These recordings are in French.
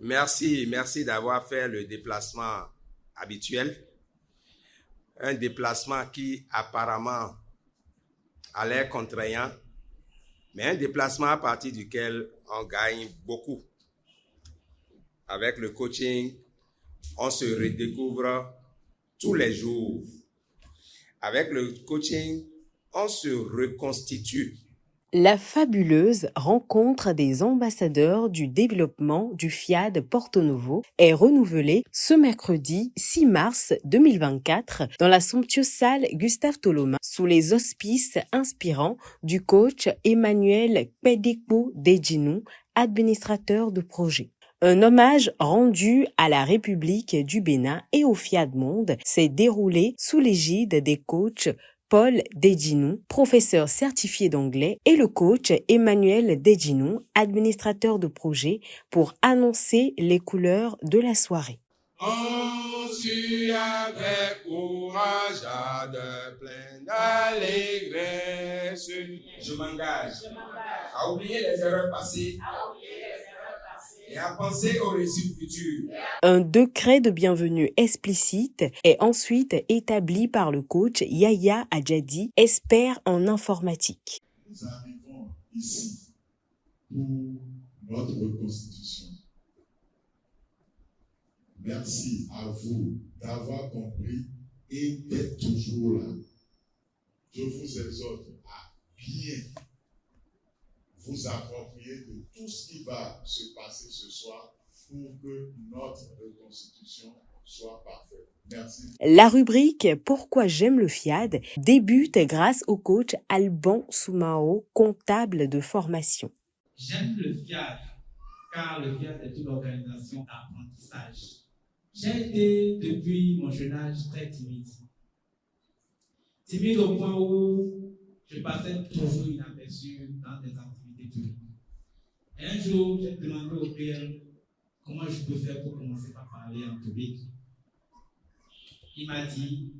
Merci d'avoir fait le déplacement habituel. Un déplacement qui apparemment a l'air contraignant, mais un déplacement à partir duquel on gagne beaucoup. Avec le coaching, on se redécouvre tous les jours. Avec le coaching, on se reconstitue. La fabuleuse rencontre des ambassadeurs du développement du FIAD Porto Novo est renouvelée ce mercredi 6 mars 2024 dans la somptueuse salle Gustave Toloma sous les auspices inspirants du coach Emmanuel Kpedikpo Dejinou, administrateur de projet. Un hommage rendu à la République du Bénin et au FIAD Monde s'est déroulé sous l'égide des coachs Paul Dejinou, professeur certifié d'anglais, et le coach Emmanuel Dejinou, administrateur de projet, pour annoncer les couleurs de la soirée. On suit avec courage, de plein d'allégresse. Je m'engage à oublier les erreurs passées et à penser aux réussites futures. Un décret de bienvenue explicite est ensuite établi par le coach Yaya Adjadi, expert en informatique. Nous arrivons ici pour notre reconstitution. Merci à vous d'avoir compris et d'être toujours là. Je vous exhorte à bien vous approprier de tout ce qui va se passer ce soir pour que notre reconstitution soit parfaite. Merci. La rubrique « Pourquoi j'aime le FIAD » débute grâce au coach Alban Soumao, comptable de formation. J'aime le FIAD car le FIAD est une organisation d'apprentissage. J'ai été depuis mon jeune âge très timide. Timide au point où je passais toujours inaperçu dans des activités publiques. Et un jour, j'ai demandé au père comment je peux faire pour commencer par parler en public. Il m'a dit,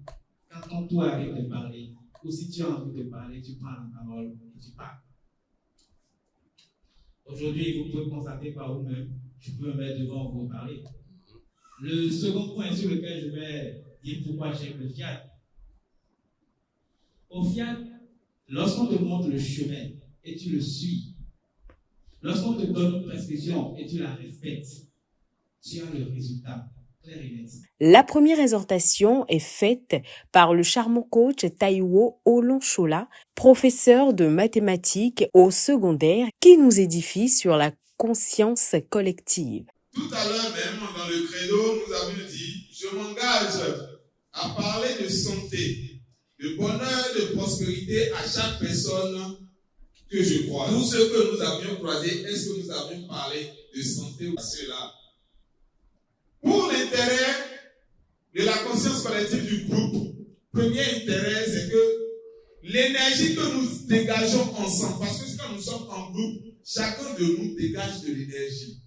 quand ton tour arrive de parler, ou si tu as envie de parler, tu prends la parole et tu parles. Aujourd'hui, vous pouvez constater par vous-même, je peux me mettre devant vous parler. Le second point sur lequel je vais dire pourquoi j'aime le FIAD. Au FIAD, lorsqu'on te montre le chemin et tu le suis, lorsqu'on te donne une prescription et tu la respectes, tu as le résultat clair et net. La première exhortation est faite par le charmant coach Taiwo Olonchola, professeur de mathématiques au secondaire, qui nous édifie sur la conscience collective. Tout à l'heure même, dans le credo, nous avions dit « Je m'engage à parler de santé, de bonheur, de prospérité à chaque personne que je croise. » Tous ceux que nous avions croisés, est-ce que nous avions parlé de santé à ceux-là? Pour l'intérêt de la conscience collective du groupe, premier intérêt, c'est que l'énergie que nous dégageons ensemble, parce que quand nous sommes en groupe, chacun de nous dégage de l'énergie.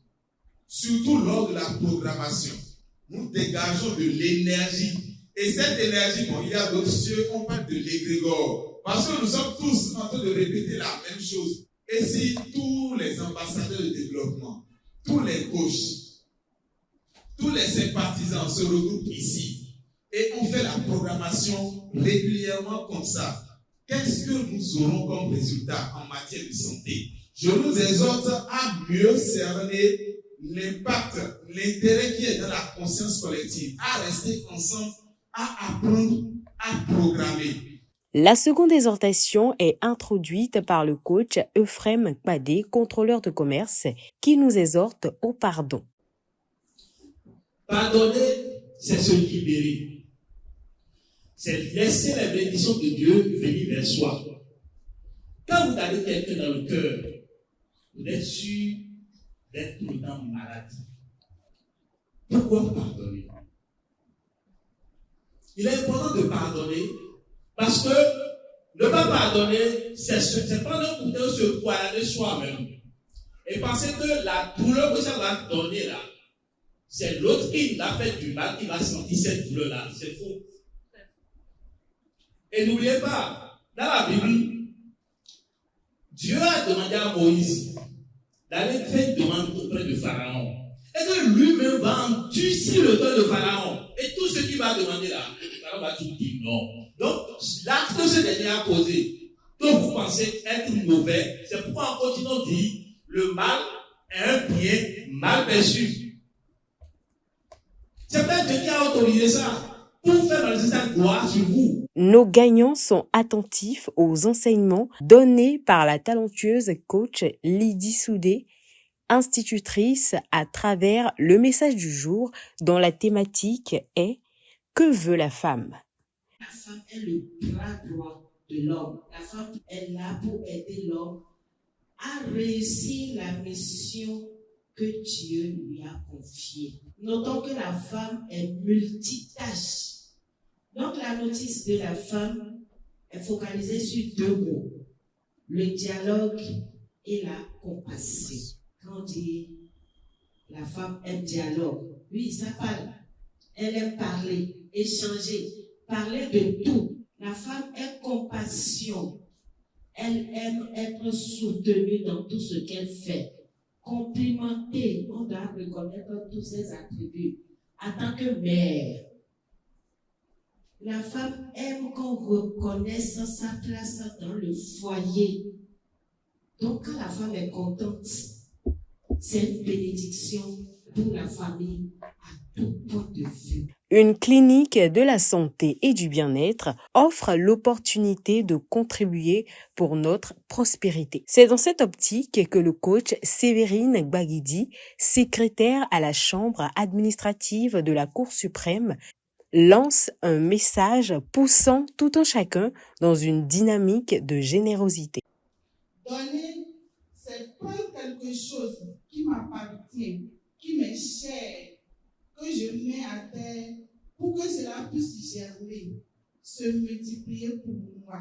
Surtout lors de la programmation, nous dégageons de l'énergie. Et cette énergie, bon, il y a d'autres cieux, on parle de l'égrégore. Parce que nous sommes tous en train de répéter la même chose. Et si tous les ambassadeurs de développement, tous les coachs, tous les sympathisants se regroupent ici et on fait la programmation régulièrement comme ça, qu'est-ce que nous aurons comme résultat en matière de santé? Je nous exhorte à mieux cerner l'impact, l'intérêt qui est dans la conscience collective, à rester ensemble, à apprendre, à programmer. La seconde exhortation est introduite par le coach Euphrem Kpade, contrôleur de commerce, qui nous exhorte au pardon. Pardonner, c'est se libérer. C'est laisser la bénédiction de Dieu venir vers soi. Quand vous avez quelqu'un dans le cœur, vous êtes sûr d'être tout le temps malade. Pourquoi pardonner? Il est important de pardonner parce que ne pas pardonner, c'est prendre un couteau se poignarder soi-même et penser que la douleur que ça va donner là, c'est l'autre qui l'a fait du mal qui va sentir cette douleur-là. C'est faux. Et n'oubliez pas, dans la Bible, Dieu a demandé à Moïse d'aller faire une demande auprès de Pharaon. Et que lui-même va endurcir le cœur de Pharaon. Et tout ce qu'il va demander là, Pharaon va tout dire non. Donc, l'acte que ce dernier a posé, que vous pensez être mauvais, c'est pourquoi on continue à dire le mal est un bien mal perçu. C'est pas Dieu qui a autorisé ça pour faire manifester sa gloire sur vous. Nos gagnants sont attentifs aux enseignements donnés par la talentueuse coach Lydie Soudé, institutrice à travers le message du jour dont la thématique est « Que veut la femme ?» La femme est le bras droit de l'homme. La femme est là pour aider l'homme à réussir la mission que Dieu lui a confiée. Notons que la femme est multitâche. Donc la notice de la femme est focalisée sur deux mots, le dialogue et la compassion. Quand on dit la femme aime dialogue, oui, ça parle. Elle aime parler, échanger, parler de tout. La femme aime compassion. Elle aime être soutenue dans tout ce qu'elle fait. Complimenter, on doit reconnaître tous ses attributs. En tant que mère, la femme aime qu'on reconnaisse sa place dans le foyer. Donc, quand la femme est contente, c'est une bénédiction pour la famille à tout point de vue. Une clinique de la santé et du bien-être offre l'opportunité de contribuer pour notre prospérité. C'est dans cette optique que le coach Séverine Gbagidi, secrétaire à la Chambre administrative de la Cour suprême, lance un message poussant tout un chacun dans une dynamique de générosité. Donner, c'est prendre quelque chose qui m'appartient, qui m'est cher, que je mets à terre pour que cela puisse germer, se multiplier pour moi.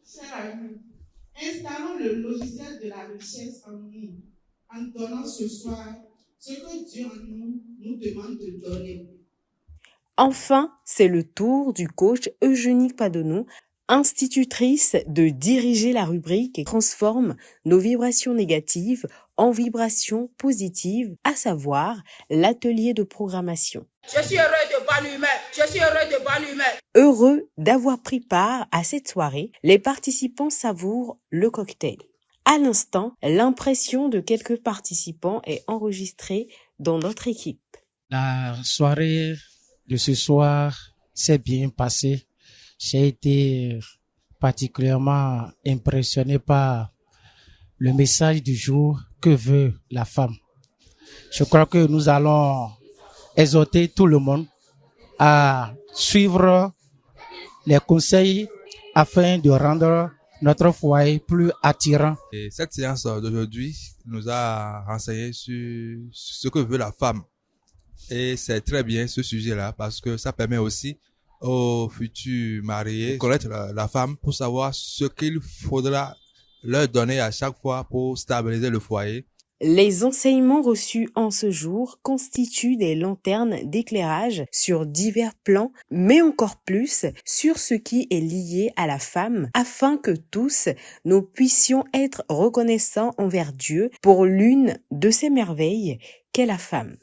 Chers amis, installons le logiciel de la richesse en nous, en donnant ce soir ce que Dieu en nous demande de donner. Enfin, c'est le tour du coach Eugénie Padonou, institutrice, de diriger la rubrique « Transforme nos vibrations négatives en vibrations positives », à savoir l'atelier de programmation. Je suis heureux de bonne humeur, je suis heureux de bonne humeur. Heureux d'avoir pris part à cette soirée, les participants savourent le cocktail. À l'instant, l'impression de quelques participants est enregistrée dans notre équipe. La soirée de ce soir s'est bien passée. J'ai été particulièrement impressionné par le message du jour, que veut la femme. Je crois que nous allons exhorter tout le monde à suivre les conseils afin de rendre notre foyer plus attirant. Et cette séance d'aujourd'hui nous a renseigné sur ce que veut la femme. Et c'est très bien ce sujet-là parce que ça permet aussi aux futurs mariés de connaître la femme pour savoir ce qu'il faudra leur donner à chaque fois pour stabiliser le foyer. Les enseignements reçus en ce jour constituent des lanternes d'éclairage sur divers plans, mais encore plus sur ce qui est lié à la femme, afin que tous nous puissions être reconnaissants envers Dieu pour l'une de ces merveilles qu'est la femme.